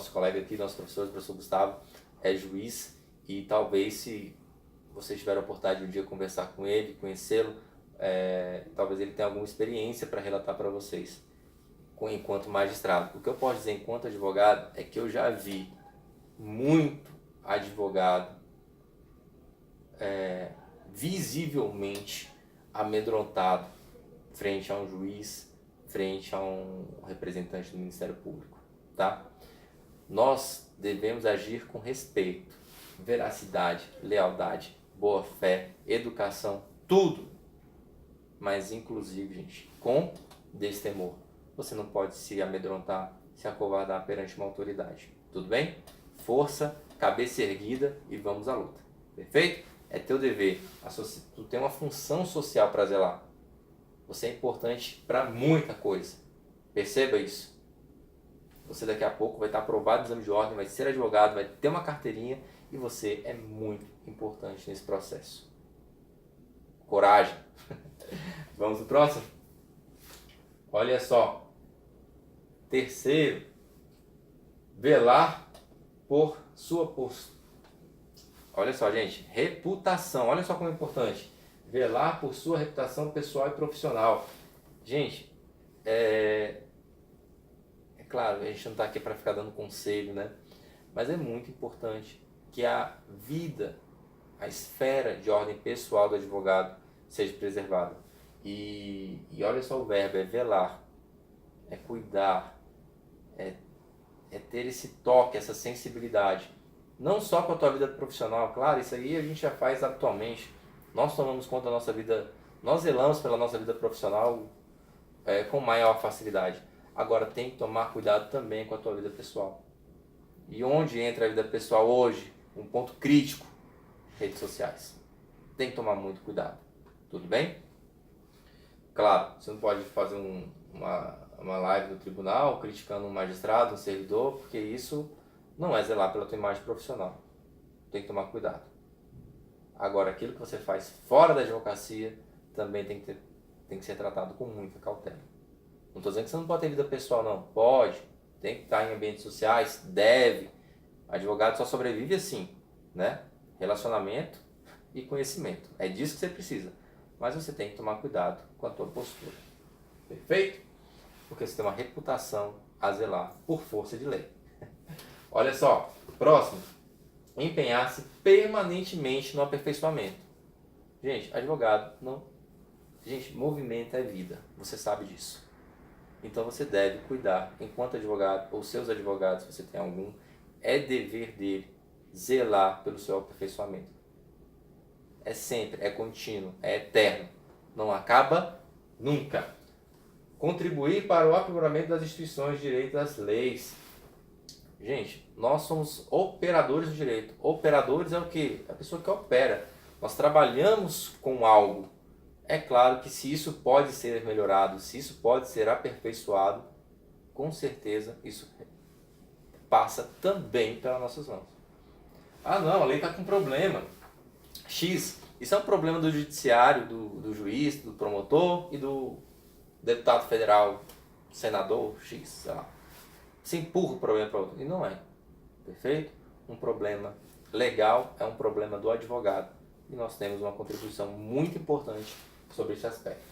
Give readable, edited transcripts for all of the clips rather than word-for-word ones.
nosso colega aqui, nosso professor, o professor Gustavo, é juiz e talvez se vocês tiverem a oportunidade de um dia conversar com ele, conhecê-lo, talvez ele tenha alguma experiência para relatar para vocês enquanto magistrado. O que eu posso dizer enquanto advogado é que eu já vi muito advogado visivelmente amedrontado frente a um juiz, frente a um representante do Ministério Público, tá? Nós devemos agir com respeito, veracidade, lealdade, boa fé, educação, tudo, mas inclusive, gente, com destemor. Você não pode se amedrontar, se acovardar perante uma autoridade, tudo bem? Força, cabeça erguida e vamos à luta, perfeito? É teu dever, tu tem uma função social para zelar. Você é importante para muita coisa. Perceba isso. Você daqui a pouco vai estar aprovado no exame de ordem, vai ser advogado, vai ter uma carteirinha e você é muito importante nesse processo. Coragem. Vamos pro próximo? Olha só. Terceiro, velar por sua postura. Olha só, gente, reputação. Olha só como é importante. Velar por sua reputação pessoal e profissional. Gente, é claro, a gente não está aqui para ficar dando conselho, né? Mas é muito importante que a vida, a esfera de ordem pessoal do advogado seja preservada. E olha só o verbo, é velar, é cuidar, é ter esse toque, essa sensibilidade. Não só com a tua vida profissional, claro, isso aí a gente já faz habitualmente. Nós tomamos conta da nossa vida, nós zelamos pela nossa vida profissional com maior facilidade. Agora tem que tomar cuidado também com a tua vida pessoal. E onde entra a vida pessoal hoje? Um ponto crítico, redes sociais. Tem que tomar muito cuidado. Tudo bem? Claro, você não pode fazer uma live no tribunal criticando um magistrado, um servidor, porque isso não é zelar pela tua imagem profissional. Tem que tomar cuidado. Agora, aquilo que você faz fora da advocacia também tem que ser tratado com muita cautela. Não estou dizendo que você não pode ter vida pessoal, não. Pode. Tem que estar em ambientes sociais. Deve. Advogado só sobrevive assim, né? Relacionamento e conhecimento. É disso que você precisa. Mas você tem que tomar cuidado com a tua postura. Perfeito? Porque você tem uma reputação a zelar por força de lei. Olha só. Próximo. Empenhar-se permanentemente no aperfeiçoamento. Gente, advogado não... Gente, movimento é vida. Você sabe disso. Então você deve cuidar, enquanto advogado, ou seus advogados, se você tem algum, é dever dele zelar pelo seu aperfeiçoamento. É sempre, é contínuo, é eterno. Não acaba nunca. Contribuir para o aprimoramento das instituições de direito das leis. Gente, nós somos operadores do direito. Operadores é o quê? É a pessoa que opera. Nós trabalhamos com algo. É claro que se isso pode ser melhorado, se isso pode ser aperfeiçoado, com certeza isso passa também pelas nossas mãos. Ah não, a lei está com problema. X, isso é um problema do judiciário, do juiz, do promotor e do deputado federal, senador, X, sei lá. Você empurra o problema para outro. E não é. Perfeito? Um problema legal é um problema do advogado. E nós temos uma contribuição muito importante sobre esse aspecto.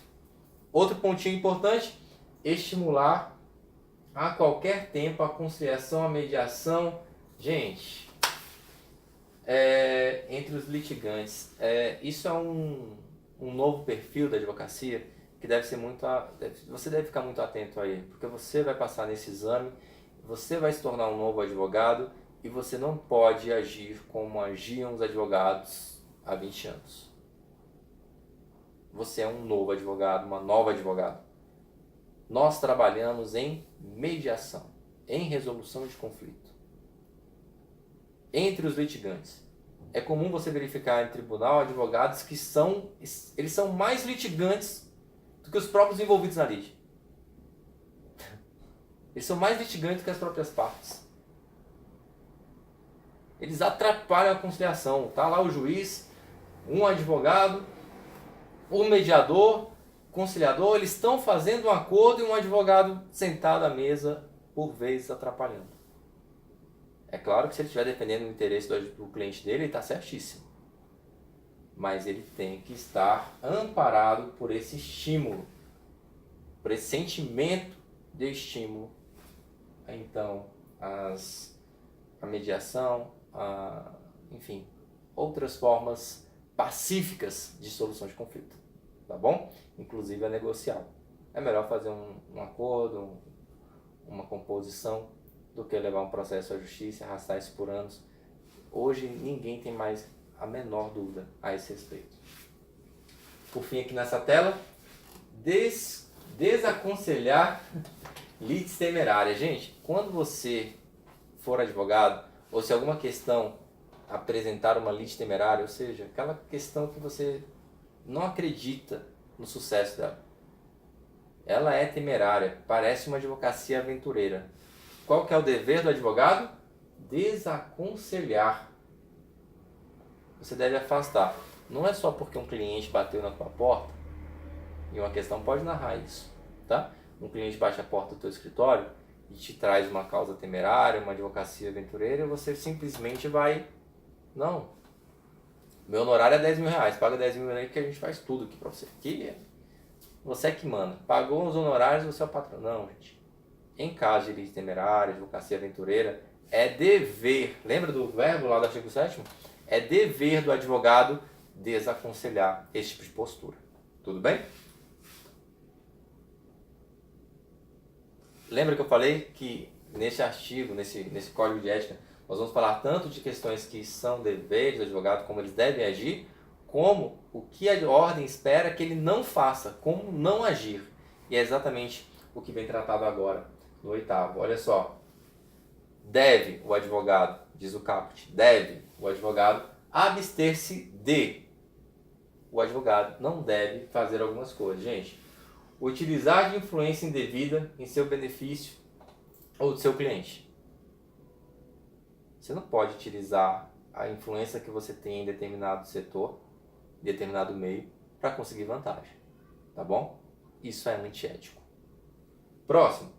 Outro pontinho importante, estimular a qualquer tempo a conciliação, a mediação. Gente, entre os litigantes, isso é um novo perfil da advocacia que deve ser você deve ficar muito atento a ele, porque você vai passar nesse exame, você vai se tornar um novo advogado e você não pode agir como agiam os advogados há 20 anos. Você é um novo advogado, uma nova advogada. Nós trabalhamos em mediação, em resolução de conflito. Entre os litigantes. É comum você verificar em tribunal advogados que eles são mais litigantes do que os próprios envolvidos na lide. Eles são mais litigantes que as próprias partes. Eles atrapalham a conciliação. Tá lá o juiz, um advogado, o mediador, conciliador, eles estão fazendo um acordo e um advogado sentado à mesa, por vezes atrapalhando. É claro que se ele estiver defendendo o interesse do cliente dele, ele está certíssimo. Mas ele tem que estar amparado por esse estímulo, por esse sentimento de estímulo. Então, a mediação, enfim, outras formas pacíficas de solução de conflito, tá bom? Inclusive a negocial. É melhor fazer um acordo, uma composição, do que levar um processo à justiça, arrastar isso por anos. Hoje ninguém tem mais a menor dúvida a esse respeito. Por fim, aqui nessa tela, desaconselhar lides temerárias. Gente, quando você for advogado, ou se alguma questão apresentar uma lide temerária, ou seja, aquela questão que você não acredita no sucesso dela, ela é temerária, parece uma advocacia aventureira. Qual que é o dever do advogado? Desaconselhar. Você deve afastar. Não é só porque um cliente bateu na tua porta, e uma questão pode narrar isso, tá? Um cliente bate a porta do teu escritório e te traz uma causa temerária, uma advocacia aventureira, e você simplesmente vai... Não. Meu honorário é 10 mil reais, paga 10 mil aí que a gente faz tudo aqui pra você. Aqui você é que manda. Pagou os honorários, você é o patrão. Não, gente. Em caso de lide temerária, advocacia aventureira, é dever, lembra do verbo lá do artigo 7º? É dever do advogado desaconselhar esse tipo de postura. Tudo bem? Lembra que eu falei que nesse artigo, nesse código de ética, nós vamos falar tanto de questões que são deveres do advogado, como eles devem agir, como o que a ordem espera que ele não faça, como não agir. E é exatamente o que vem tratado agora no 8º. Olha só. Deve o advogado, diz o caput, deve o advogado abster-se de. O advogado não deve fazer algumas coisas. Gente, utilizar de influência indevida em seu benefício ou do seu cliente. Você não pode utilizar a influência que você tem em determinado setor, determinado meio, para conseguir vantagem. Tá bom? Isso é antiético. Próximo.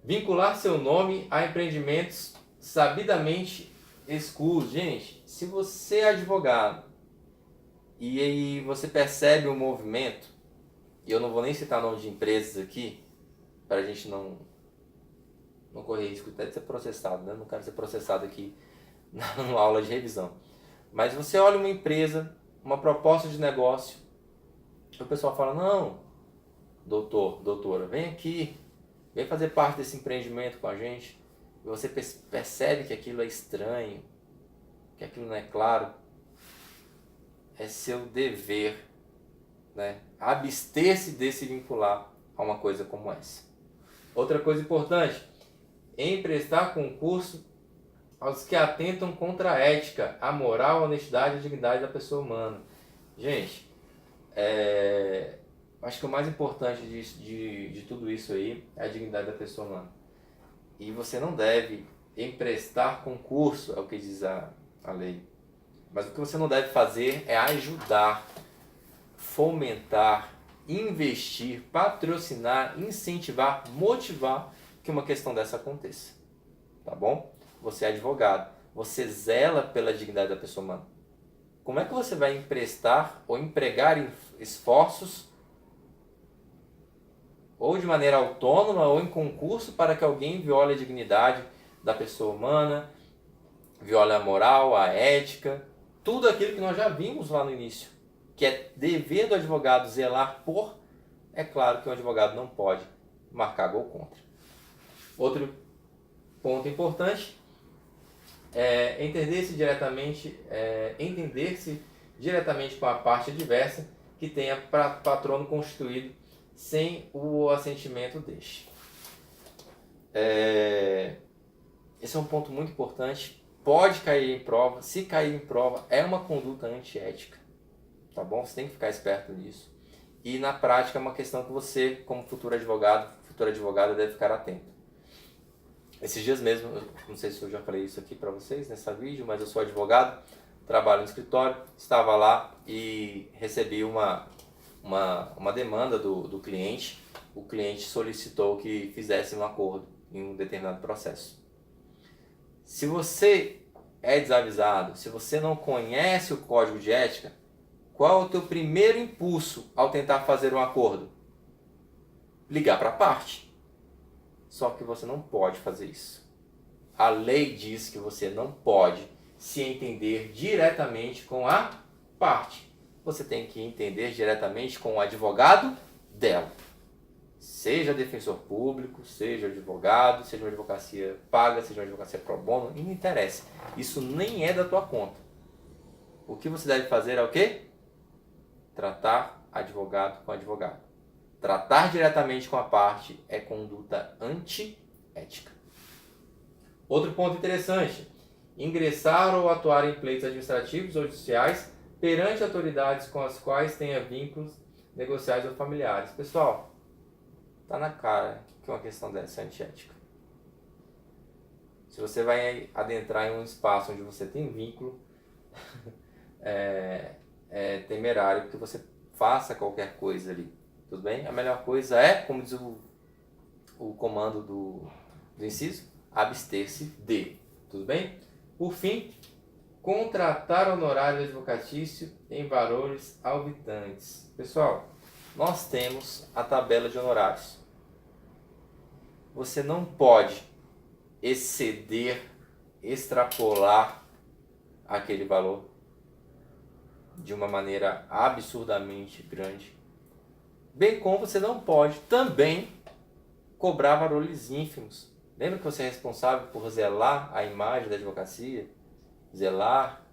Vincular seu nome a empreendimentos sabidamente escusos. Gente, se você é advogado e aí você percebe um movimento, e eu não vou nem citar nome de empresas aqui, para a gente não correr risco até de ser processado, né? Não quero ser processado aqui numa aula de revisão. Mas você olha uma empresa, uma proposta de negócio, o pessoal fala, não, doutor, doutora, vem aqui, vem fazer parte desse empreendimento com a gente. E você percebe que aquilo é estranho, que aquilo não é claro. É seu dever, né, abster-se de se vincular a uma coisa como essa. Outra coisa importante, emprestar concurso aos que atentam contra a ética, a moral, a honestidade e a dignidade da pessoa humana. Gente, acho que o mais importante de tudo isso aí é a dignidade da pessoa humana. E você não deve emprestar concurso, é o que diz a lei. Mas o que você não deve fazer é ajudar, fomentar, investir, patrocinar, incentivar, motivar que uma questão dessa aconteça. Tá bom? Você é advogado, você zela pela dignidade da pessoa humana. Como é que você vai emprestar ou empregar esforços ou de maneira autônoma ou em concurso para que alguém viole a dignidade da pessoa humana, viole a moral, a ética, tudo aquilo que nós já vimos lá no início, que é dever do advogado zelar por, é claro que o advogado não pode marcar gol contra. Outro ponto importante é entender-se diretamente com a parte adversa que tenha patrono constituído sem o assentimento deste. Esse é um ponto muito importante. Pode cair em prova. Se cair em prova, é uma conduta antiética. Tá bom? Você tem que ficar esperto nisso. E na prática é uma questão que você, como futuro advogado, futura advogada, deve ficar atento. Esses dias mesmo, eu não sei se eu já falei isso aqui para vocês nessa vídeo, mas eu sou advogado, trabalho no escritório, estava lá e recebi uma demanda do cliente. O cliente solicitou que fizesse um acordo em um determinado processo. Se você é desavisado, se você não conhece o código de ética, qual é o teu primeiro impulso ao tentar fazer um acordo? Ligar para a parte. Só que você não pode fazer isso. A lei diz que você não pode se entender diretamente com a parte. Você tem que entender diretamente com o advogado dela. Seja defensor público, seja advogado, seja uma advocacia paga, seja uma advocacia pro bono, não interessa. Isso nem é da tua conta. O que você deve fazer é o quê? Tratar advogado com advogado. Tratar diretamente com a parte é conduta antiética. Outro ponto interessante: ingressar ou atuar em pleitos administrativos ou judiciais perante autoridades com as quais tenha vínculos negociais ou familiares. Pessoal, tá na cara que uma questão dessa é antiética. Se você vai adentrar em um espaço onde você tem vínculo, é temerário que você faça qualquer coisa ali. Tudo bem? A melhor coisa é, como diz o comando do inciso, abster-se de. Tudo bem? Por fim, contratar honorário advocatício em valores alvitantes. Pessoal, nós temos a tabela de honorários. Você não pode exceder, extrapolar aquele valor de uma maneira absurdamente grande. Bem como você não pode também cobrar valores ínfimos. Lembra que você é responsável por zelar a imagem da advocacia, zelar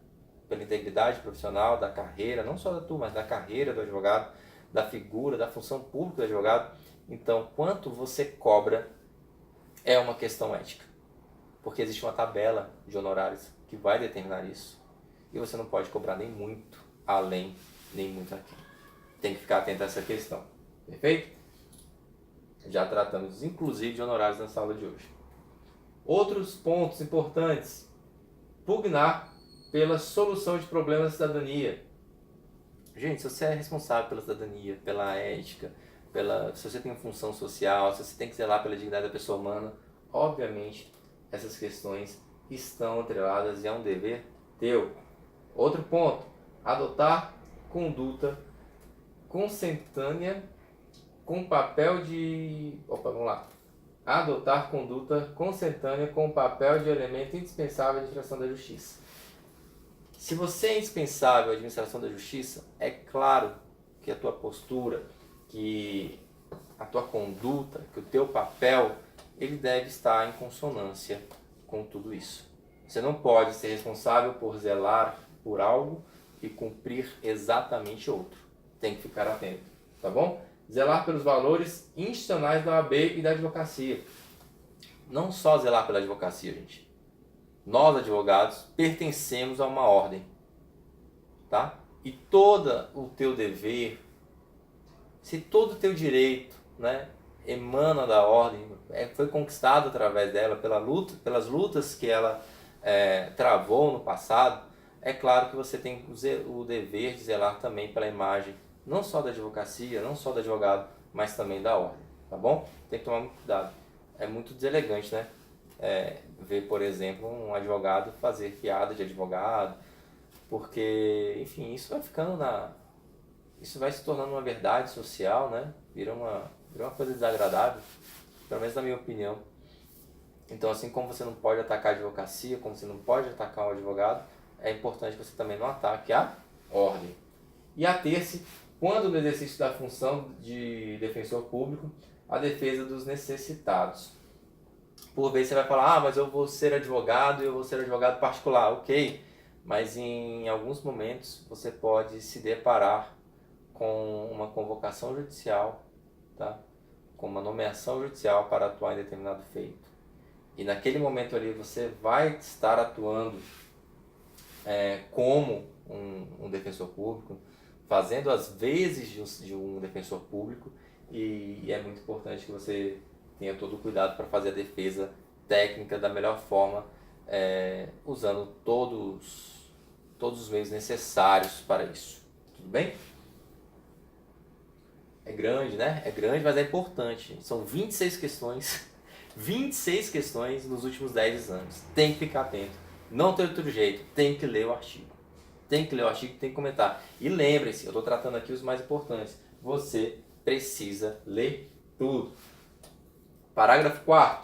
pela integridade profissional da carreira, não só da tua, mas da carreira do advogado, da figura, da função pública do advogado. Então, quanto você cobra é uma questão ética, porque existe uma tabela de honorários que vai determinar isso, e você não pode cobrar nem muito além, nem muito aqui. Tem que ficar atento a essa questão. Perfeito? Já tratamos inclusive de honorários na aula de hoje. Outros pontos importantes: pugnar pela solução de problemas da cidadania. Gente, se você é responsável pela cidadania, pela ética, se você tem uma função social, se você tem que zelar pela dignidade da pessoa humana, obviamente essas questões estão atreladas e é um dever teu. Outro ponto: adotar conduta consentânea com papel de... Adotar conduta consentânea com o papel de elemento indispensável à administração da justiça. Se você é indispensável à administração da justiça, é claro que a tua postura, que a tua conduta, que o teu papel, ele deve estar em consonância com tudo isso. Você não pode ser responsável por zelar por algo e cumprir exatamente outro. Tem que ficar atento, tá bom? Zelar pelos valores institucionais da OAB e da advocacia. Não só zelar pela advocacia, gente. Nós, advogados, pertencemos a uma ordem, tá? E todo o teu dever, se todo o teu direito, né, emana da ordem, foi conquistado através dela, pelas lutas que ela travou no passado, é claro que você tem o dever de zelar também pela imagem, não só da advocacia, não só do advogado, mas também da ordem, tá bom? Tem que tomar muito cuidado. É muito deselegante, né? Ver, por exemplo, um advogado fazer piada de advogado, porque, enfim, isso vai se tornando uma verdade social, né? Vira uma coisa desagradável, pelo menos na minha opinião. Então, assim como você não pode atacar a advocacia, como você não pode atacar o advogado, é importante que você também não ataque a ordem. E ater-se, quando no exercício da função de defensor público, a defesa dos necessitados. Por vezes você vai falar, mas eu vou ser advogado e eu vou ser advogado particular. Ok, mas em alguns momentos você pode se deparar com uma convocação judicial, tá? Com uma nomeação judicial para atuar em determinado feito. E naquele momento ali você vai estar atuando como um defensor público, fazendo as vezes de um defensor público, e é muito importante que você tenha todo o cuidado para fazer a defesa técnica da melhor forma, usando todos os meios necessários para isso. Tudo bem? É grande, né? É grande, mas é importante. São 26 questões 26 questões nos últimos 10 exames. Tem que ficar atento. Não tem outro jeito. Tem que ler o artigo. Tem que ler o artigo, tem que comentar. E lembre-se, eu estou tratando aqui os mais importantes. Você precisa ler tudo. Parágrafo 4º.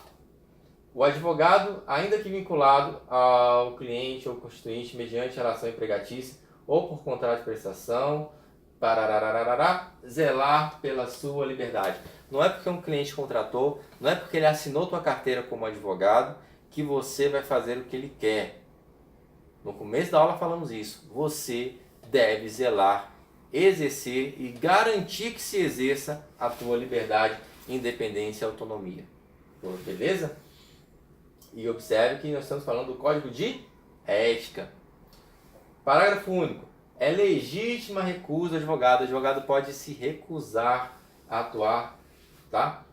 O advogado, ainda que vinculado ao cliente ou constituinte mediante relação empregatícia ou por contrato de prestação, zelar pela sua liberdade. Não é porque um cliente contratou, não é porque ele assinou tua carteira como advogado que você vai fazer o que ele quer. No começo da aula falamos isso. Você deve zelar, exercer e garantir que se exerça a tua liberdade, independência e autonomia. Beleza? E observe que nós estamos falando do Código de Ética. Parágrafo único. É legítima a recusa do advogado. O advogado pode se recusar a atuar, tá?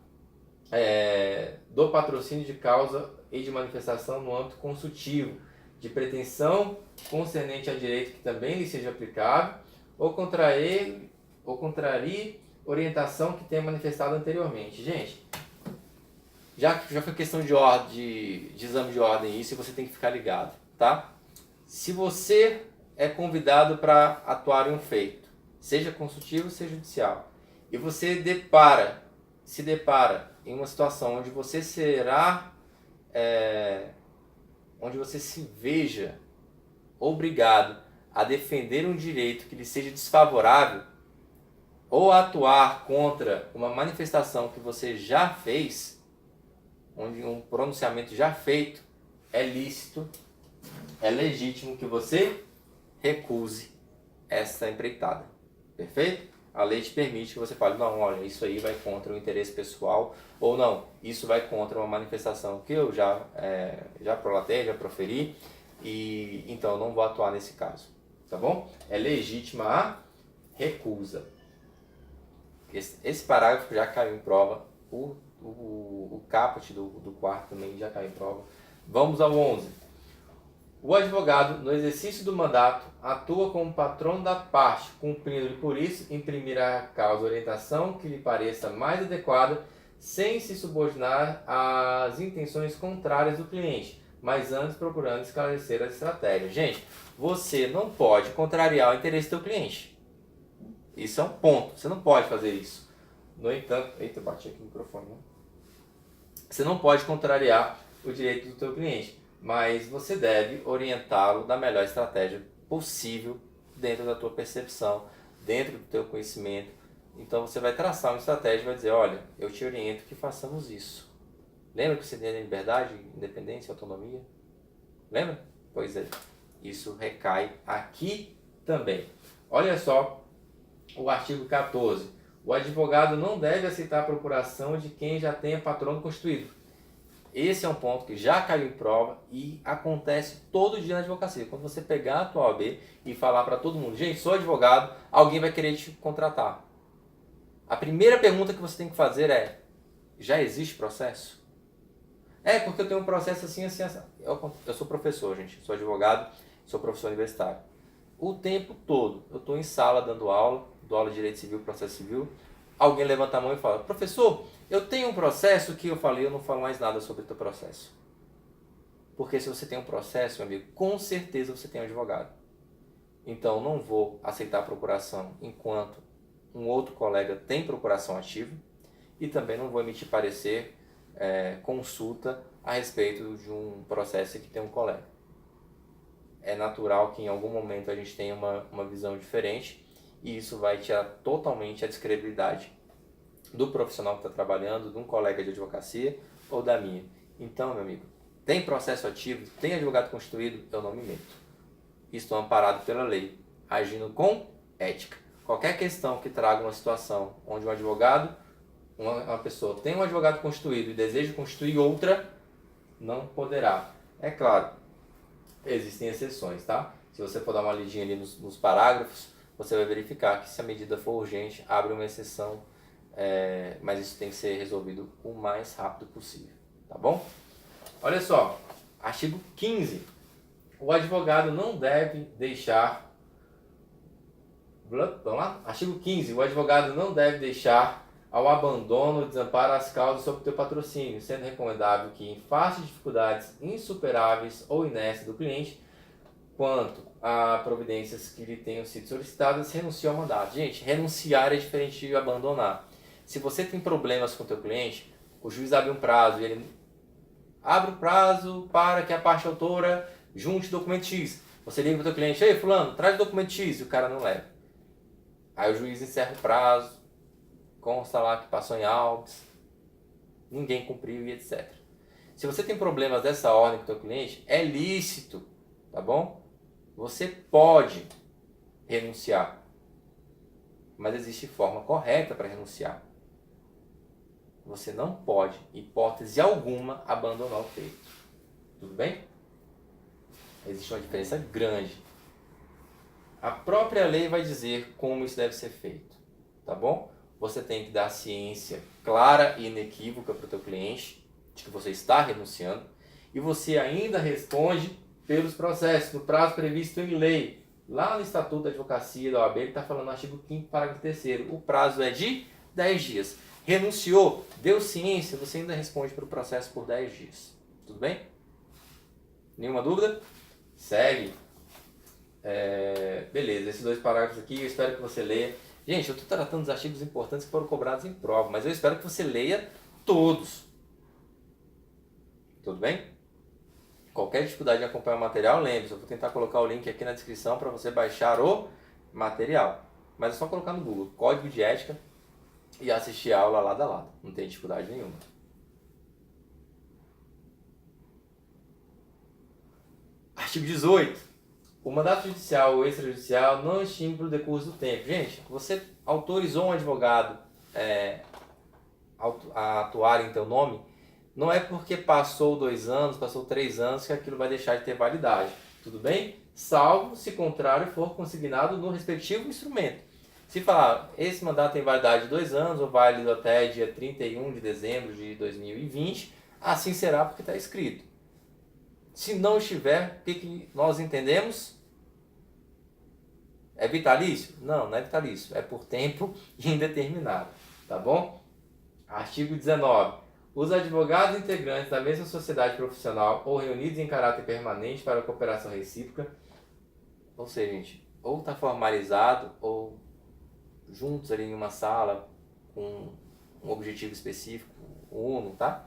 Do patrocínio de causa e de manifestação no âmbito consultivo, de pretensão concernente a direito que também lhe seja aplicável, ou contrarie orientação que tenha manifestado anteriormente. Gente, já foi questão de exame de ordem isso, e você tem que ficar ligado, tá? Se você é convidado para atuar em um feito, seja consultivo, seja judicial, e você se depara em uma situação onde você onde você se veja obrigado a defender um direito que lhe seja desfavorável, ou a atuar contra uma manifestação que você já fez, onde um pronunciamento já feito, é lícito, é legítimo que você recuse essa empreitada. Perfeito? A lei te permite que você fale, não, olha, isso aí vai contra o interesse pessoal, ou não, isso vai contra uma manifestação que eu já prolatei, já proferi, e então eu não vou atuar nesse caso. Tá bom? É legítima a recusa. Esse parágrafo já caiu em prova, o caput do quarto também já caiu em prova. Vamos ao 11. O advogado, no exercício do mandato, atua como patrono da parte, cumprindo-lhe por isso imprimir à causa orientação que lhe pareça mais adequada, sem se subordinar às intenções contrárias do cliente, mas antes procurando esclarecer as estratégias. Gente, você não pode contrariar o interesse do cliente. Isso é um ponto. Você não pode fazer isso. No entanto... Eita, bati aqui no microfone, né? Você não pode contrariar o direito do teu cliente, mas você deve orientá-lo da melhor estratégia possível dentro da tua percepção, dentro do teu conhecimento. Então você vai traçar uma estratégia e vai dizer, olha, eu te oriento que façamos isso. Lembra que você tem liberdade, independência, autonomia? Lembra? Pois é, isso recai aqui também. Olha só o artigo 14. O advogado não deve aceitar a procuração de quem já tenha patrono constituído. Esse é um ponto que já caiu em prova e acontece todo dia na advocacia. Quando você pegar a tua OAB e falar para todo mundo, gente, sou advogado, alguém vai querer te contratar. A primeira pergunta que você tem que fazer é, já existe processo? É, porque eu tenho um processo assim, assim, assim. Eu sou professor, gente, sou advogado, sou professor universitário. O tempo todo eu estou em sala dando aula, dou aula de Direito Civil, Processo Civil, alguém levanta a mão e fala, professor, eu tenho um processo que eu falei, eu não falo mais nada sobre o teu processo. Porque se você tem um processo, meu amigo, com certeza você tem um advogado. Então não vou aceitar a procuração enquanto um outro colega tem procuração ativa e também não vou emitir parecer, consulta a respeito de um processo que tem um colega. É natural que em algum momento a gente tenha uma visão diferente e isso vai tirar totalmente a descredibilidade do profissional que está trabalhando, de um colega de advocacia ou da minha. Então, meu amigo, tem processo ativo, tem advogado constituído, eu não me meto. Estou amparado pela lei, agindo com ética. Qualquer questão que traga uma situação onde um advogado, uma pessoa tem um advogado constituído e deseja constituir outra, não poderá. É claro, existem exceções, tá? Se você for dar uma lidinha ali nos parágrafos, você vai verificar que se a medida for urgente, abre uma exceção, mas isso tem que ser resolvido o mais rápido possível, tá bom? Olha só, artigo 15. O advogado não deve deixar... Vamos lá? Artigo 15. O advogado não deve deixar ao abandono ou desamparo às causas sob teu patrocínio, sendo recomendável que, em face de dificuldades insuperáveis ou inércia do cliente, quanto a providências que lhe tenham sido solicitadas, renuncie ao mandato. Gente, renunciar é diferente de abandonar. Se você tem problemas com o teu cliente, o juiz abre um prazo e ele abre o prazo para que a parte autora junte documento X. Você liga para o teu cliente, ei fulano, traz o documento X, e o cara não leva. Aí o juiz encerra o prazo, consta lá que passou em autos, ninguém cumpriu e etc. Se você tem problemas dessa ordem com o teu cliente, é lícito, tá bom? Você pode renunciar, mas existe forma correta para renunciar. Você não pode, hipótese alguma, abandonar o feito. Tudo bem? Existe uma diferença grande. A própria lei vai dizer como isso deve ser feito, tá bom? Você tem que dar ciência clara e inequívoca para o teu cliente de que você está renunciando e você ainda responde pelos processos no prazo previsto em lei. Lá no Estatuto da Advocacia da OAB, ele está falando no artigo 5º, parágrafo 3º. O prazo é de 10 dias. Renunciou, deu ciência, você ainda responde para o processo por 10 dias. Tudo bem? Nenhuma dúvida? Segue. Beleza, esses 2 parágrafos aqui, eu espero que você leia. Gente, eu estou tratando dos artigos importantes que foram cobrados em prova, mas eu espero que você leia todos. Tudo bem? Qualquer dificuldade em acompanhar o material, lembre-se, eu vou tentar colocar o link aqui na descrição para você baixar o material. Mas é só colocar no Google, Código de Ética, e assistir a aula lado a lado. Não tem dificuldade nenhuma. Artigo 18. O mandato judicial ou extrajudicial não extingue pelo decurso do tempo. Gente, você autorizou um advogado a atuar em teu nome, não é porque passou 2 anos, passou 3 anos que aquilo vai deixar de ter validade. Tudo bem? Salvo se contrário for consignado no respectivo instrumento. Se falar, esse mandato tem validade de 2 anos, ou válido até dia 31 de dezembro de 2020, assim será porque está escrito. Se não estiver, o que nós entendemos? É vitalício? Não, não é vitalício. É por tempo indeterminado. Tá bom? Artigo 19. Os advogados integrantes da mesma sociedade profissional ou reunidos em caráter permanente para cooperação recíproca, ou seja, gente, ou está formalizado ou juntos ali em uma sala com um objetivo específico, uno, tá?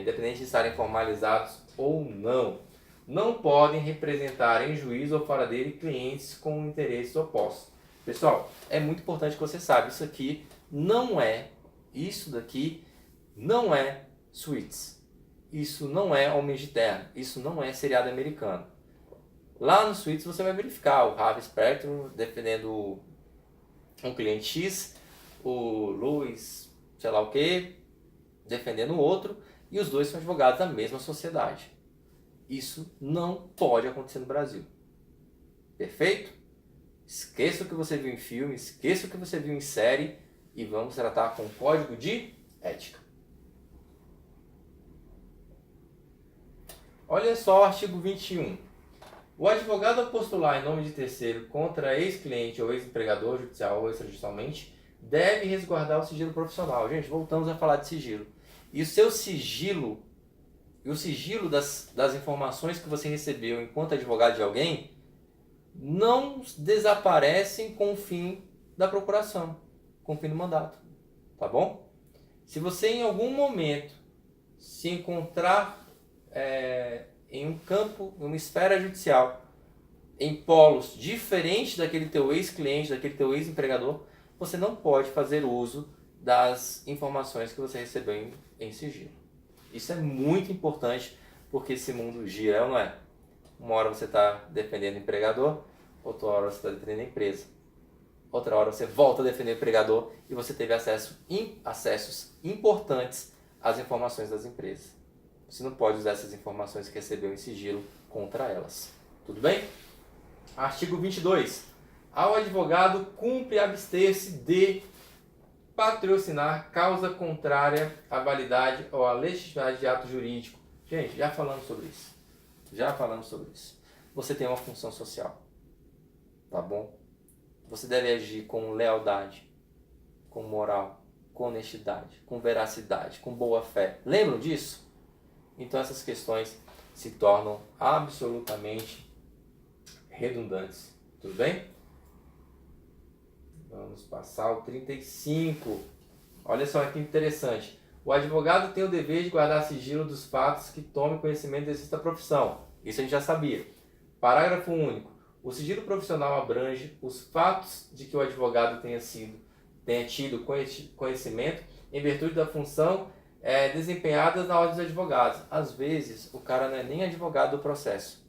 Independente de estarem formalizados ou não podem representar em juízo ou fora dele clientes com interesses opostos. Pessoal, é muito importante que você saiba, isso daqui não é Suits, isso não é Homens de Terra, isso não é seriado americano. Lá no Suits você vai verificar o Harvey Specter defendendo um cliente X, o Luiz, sei lá o que, defendendo o outro, e os dois são advogados da mesma sociedade. Isso não pode acontecer no Brasil. Perfeito? Esqueça o que você viu em filme, esqueça o que você viu em série e vamos tratar com código de ética. Olha só o artigo 21. O advogado ao postular em nome de terceiro contra ex-cliente ou ex-empregador judicial ou extrajudicialmente deve resguardar o sigilo profissional. Gente, voltamos a falar de sigilo. E o seu sigilo, e o sigilo das informações que você recebeu enquanto advogado de alguém, não desaparecem com o fim da procuração, com o fim do mandato. Tá bom? Se você em algum momento se encontrar em um campo, em uma esfera judicial, em polos diferentes daquele teu ex-cliente, daquele teu ex-empregador, você não pode fazer uso das informações que você recebeu em sigilo. Isso é muito importante porque esse mundo gira, não é? Uma hora você está defendendo o empregador, outra hora você está defendendo a empresa. Outra hora você volta a defender o empregador e você teve acessos importantes às informações das empresas. Você não pode usar essas informações que recebeu em sigilo contra elas. Tudo bem? Artigo 22. Ao advogado cumpre abster-se de patrocinar causa contrária à validade ou à legitimidade de ato jurídico. Gente, já falamos sobre isso. Você tem uma função social. Tá bom? Você deve agir com lealdade, com moral, com honestidade, com veracidade, com boa fé. Lembram disso? Então essas questões se tornam absolutamente redundantes. Tudo bem? Vamos passar o 35. Olha só que interessante. O advogado tem o dever de guardar sigilo dos fatos que tome conhecimento do exercício da profissão. Isso a gente já sabia. Parágrafo único. O sigilo profissional abrange os fatos de que o advogado tenha tido conhecimento em virtude da função desempenhada na ordem dos advogados. Às vezes, o cara não é nem advogado do processo,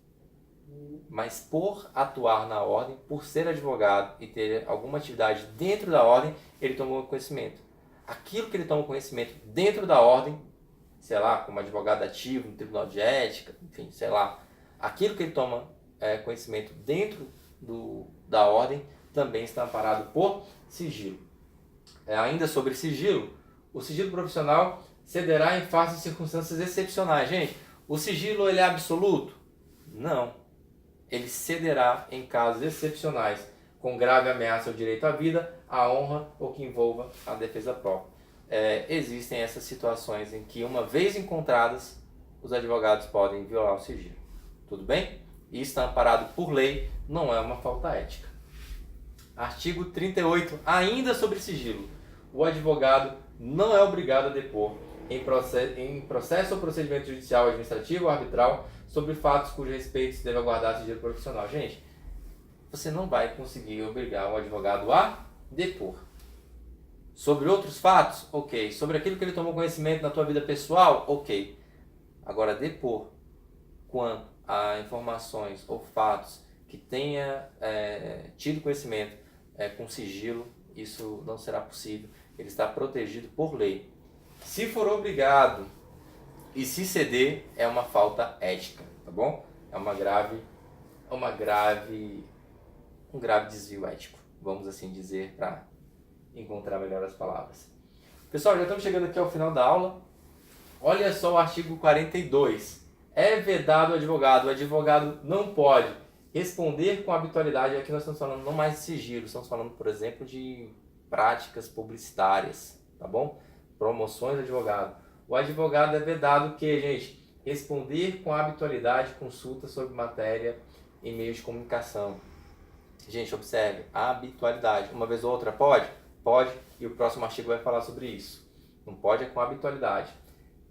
mas por atuar na ordem, por ser advogado e ter alguma atividade dentro da ordem, ele tomou conhecimento. Aquilo que ele toma conhecimento dentro da ordem, sei lá, como advogado ativo no tribunal de ética, enfim, sei lá, aquilo que ele toma conhecimento dentro da ordem também está amparado por sigilo. Ainda sobre sigilo, o sigilo profissional cederá em face de circunstâncias excepcionais. Gente, o sigilo ele é absoluto? Não. Ele cederá em casos excepcionais, com grave ameaça ao direito à vida, à honra ou que envolva a defesa própria. Existem essas situações em que, uma vez encontradas, os advogados podem violar o sigilo. Tudo bem? Isso está amparado por lei, não é uma falta ética. Artigo 38, ainda sobre sigilo. O advogado não é obrigado a depor em processo ou procedimento judicial, administrativo ou arbitral sobre fatos cujo respeito se deve aguardar sigilo profissional. Gente, você não vai conseguir obrigar o advogado a depor. Sobre outros fatos, ok. Sobre aquilo que ele tomou conhecimento na tua vida pessoal, ok. Agora, depor quanto a informações ou fatos que tenha tido conhecimento com sigilo, isso não será possível. Ele está protegido por lei. Se for obrigado e se ceder, é uma falta ética, tá bom? É um grave desvio ético, vamos assim dizer, para encontrar melhor as palavras. Pessoal, já estamos chegando aqui ao final da aula. Olha só o artigo 42. É vedado o advogado não pode responder com habitualidade. Aqui nós estamos falando não mais de sigilo, estamos falando, por exemplo, de práticas publicitárias, tá bom? Promoções do advogado. O advogado é vedado o quê, gente? Responder com habitualidade consultas sobre matéria em meios de comunicação. Gente, observe, habitualidade. Uma vez ou outra pode? Pode, e o próximo artigo vai falar sobre isso. Não pode com habitualidade.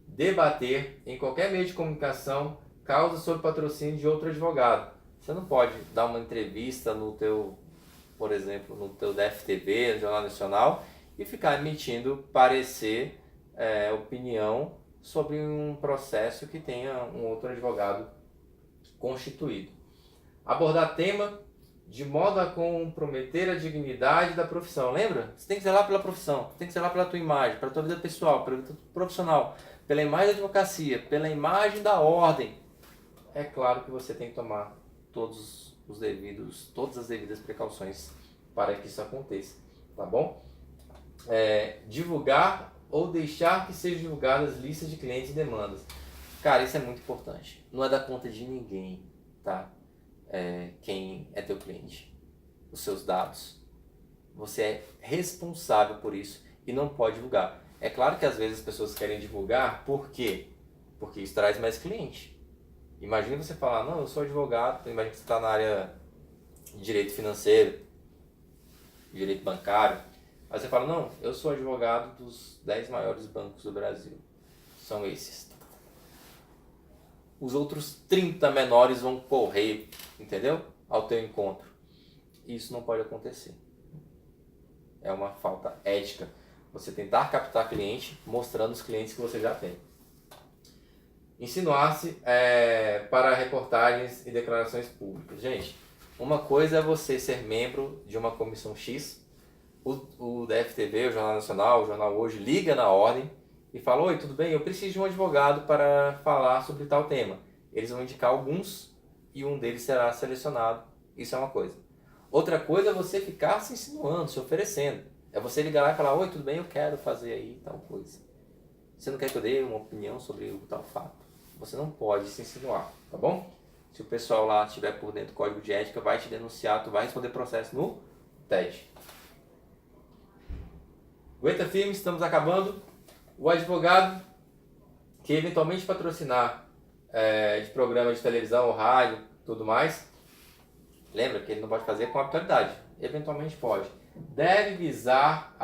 Debater em qualquer meio de comunicação causas sob patrocínio de outro advogado. Você não pode dar uma entrevista no teu, por exemplo, no teu DFTV, no Jornal Nacional, e ficar emitindo parecer, opinião sobre um processo que tenha um outro advogado constituído. Abordar tema de modo a comprometer a dignidade da profissão. Lembra? Você tem que zelar pela profissão, você tem que zelar pela tua imagem, pela tua vida pessoal, pela vida profissional, pela imagem da advocacia, pela imagem da ordem. É claro que você tem que tomar todas as devidas precauções para que isso aconteça, tá bom? Divulgar ou deixar que sejam divulgadas listas de clientes e demandas. Cara, isso é muito importante. Não é da conta de ninguém, tá? Quem é teu cliente, os seus dados. Você é responsável por isso e não pode divulgar. É claro que às vezes as pessoas querem divulgar, por quê? Porque isso traz mais cliente. Imagina você falar, não, eu sou advogado, imagina que você está na área de direito financeiro, direito bancário. Aí você fala, não, eu sou advogado dos 10 maiores bancos do Brasil. São esses. Os outros 30 menores vão correr, entendeu? Ao teu encontro. Isso não pode acontecer. É uma falta ética. Você tentar captar cliente mostrando os clientes que você já tem. Insinuar-se para reportagens e declarações públicas. Gente, uma coisa é você ser membro de uma comissão X, o DFTV, o Jornal Nacional, o Jornal Hoje, liga na ordem e fala, oi, tudo bem? Eu preciso de um advogado para falar sobre tal tema. Eles vão indicar alguns e um deles será selecionado. Isso é uma coisa. Outra coisa é você ficar se insinuando, se oferecendo. É você ligar lá e falar, oi, tudo bem? Eu quero fazer aí tal coisa. Você não quer que eu dê uma opinião sobre o tal fato? Você não pode se insinuar, tá bom? Se o pessoal lá estiver por dentro do código de ética, vai te denunciar, tu vai responder processo no TED. Aguenta firme, estamos acabando. O advogado que eventualmente patrocinar de programa de televisão ou rádio, tudo mais, lembra que ele não pode fazer com habitualidade. Eventualmente pode. Deve visar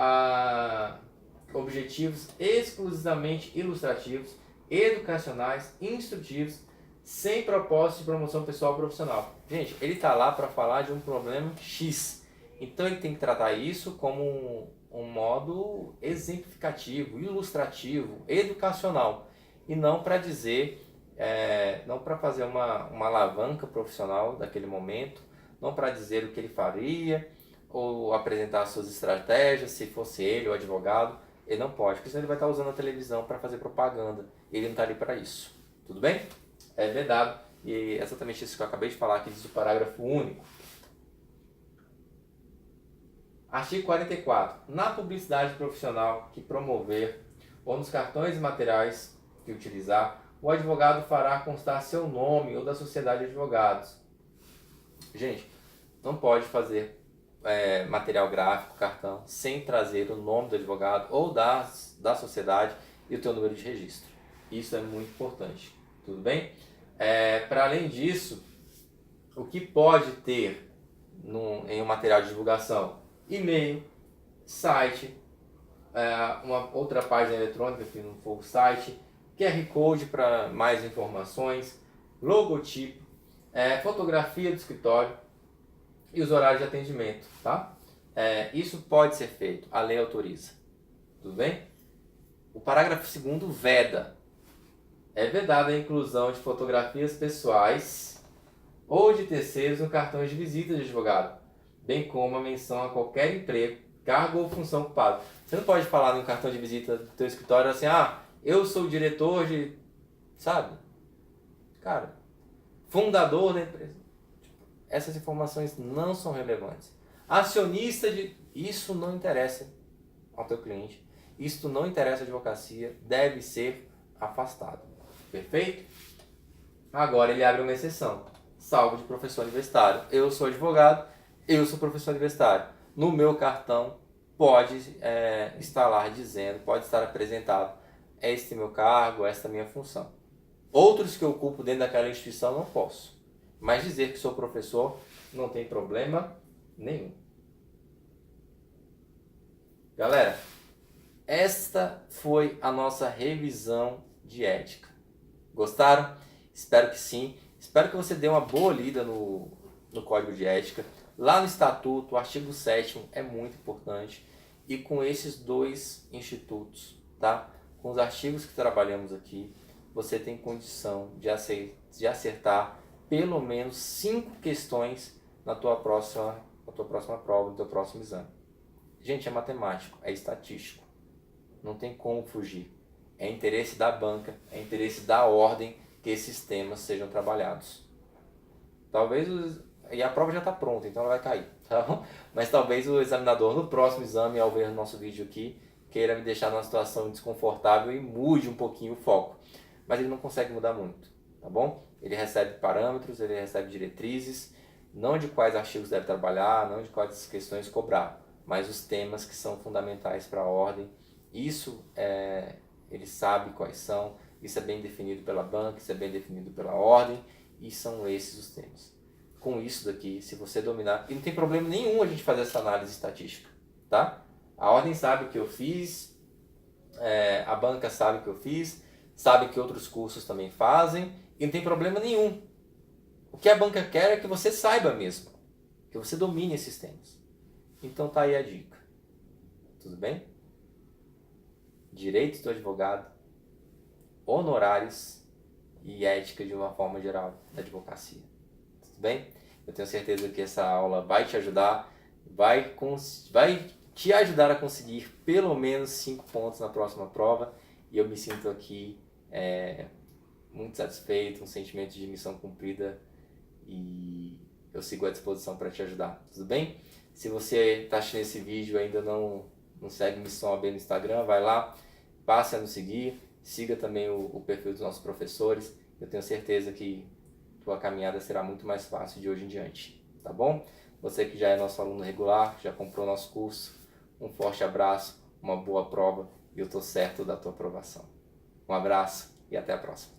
objetivos exclusivamente ilustrativos, educacionais, instrutivos, sem propósito de promoção pessoal ou profissional. Gente, ele está lá para falar de um problema X. Então ele tem que tratar isso como um modo exemplificativo, ilustrativo, educacional. E não para dizer, não para fazer uma alavanca profissional daquele momento, não para dizer o que ele faria, ou apresentar suas estratégias, se fosse ele, o advogado. Ele não pode, porque senão ele vai estar usando a televisão para fazer propaganda. Ele não está ali para isso. Tudo bem? É vedado. E é exatamente isso que eu acabei de falar, que diz o parágrafo único. Artigo 44. Na publicidade profissional que promover ou nos cartões e materiais que utilizar, o advogado fará constar seu nome ou da sociedade de advogados. Gente, não pode fazer material gráfico, cartão, sem trazer o nome do advogado ou da sociedade e o teu número de registro. Isso é muito importante. Tudo bem? Para além disso, o que pode ter em um material de divulgação? E-mail, site, uma outra página eletrônica que não for o site, QR Code para mais informações, logotipo, fotografia do escritório e os horários de atendimento, tá? Isso pode ser feito, a lei autoriza. Tudo bem? O parágrafo 2º veda. É vedada a inclusão de fotografias pessoais ou de terceiros no cartão de visita de advogado, bem como a menção a qualquer emprego, cargo ou função ocupado. Você não pode falar no cartão de visita do teu escritório assim, eu sou o diretor de, sabe? Cara, fundador da empresa. Essas informações não são relevantes. Acionista de... Isso não interessa ao teu cliente. Isso não interessa à advocacia. Deve ser afastado. Perfeito? Agora ele abre uma exceção. Salvo de professor universitário. Eu sou advogado, eu sou professor universitário. No meu cartão pode estar lá dizendo, pode estar apresentado este meu cargo, esta minha função. Outros que eu ocupo dentro daquela instituição não posso. Mas dizer que sou professor não tem problema nenhum. Galera, esta foi a nossa revisão de ética. Gostaram? Espero que sim. Espero que você dê uma boa lida no Código de Ética. Lá no Estatuto, o artigo 7º é muito importante. E com esses dois institutos, tá? Com os artigos que trabalhamos aqui, você tem condição de acertar pelo menos 5 questões na tua próxima prova, no teu próximo exame. Gente, é matemático, é estatístico. Não tem como fugir. É interesse da banca, é interesse da ordem que esses temas sejam trabalhados. E a prova já está pronta, então ela vai cair. Tá? Mas talvez o examinador no próximo exame, ao ver o nosso vídeo aqui, queira me deixar numa situação desconfortável e mude um pouquinho o foco. Mas ele não consegue mudar muito, tá bom? Ele recebe parâmetros, ele recebe diretrizes, não de quais artigos deve trabalhar, não de quais questões cobrar, mas os temas que são fundamentais para a ordem. Isso ele sabe quais são, isso é bem definido pela banca, isso é bem definido pela ordem, e são esses os temas. Com isso daqui, se você dominar, e não tem problema nenhum a gente fazer essa análise estatística, tá? A ordem sabe o que eu fiz, a banca sabe o que eu fiz, sabe que outros cursos também fazem, e não tem problema nenhum. O que a banca quer é que você saiba mesmo, que você domine esses temas. Então tá aí a dica. Tudo bem? Direitos do advogado, honorários e ética de uma forma geral da advocacia. Tudo bem? Eu tenho certeza que essa aula vai te ajudar, vai te ajudar a conseguir pelo menos 5 pontos na próxima prova, e eu me sinto aqui muito satisfeito, um sentimento de missão cumprida, e eu sigo à disposição para te ajudar. Tudo bem? Se você está assistindo esse vídeo e ainda não segue Missão AB no Instagram, vai lá, passe a nos seguir, siga também o perfil dos nossos professores. Eu tenho certeza que tua caminhada será muito mais fácil de hoje em diante, tá bom? Você que já é nosso aluno regular, já comprou nosso curso, um forte abraço, uma boa prova e eu estou certo da tua aprovação. Um abraço e até a próxima.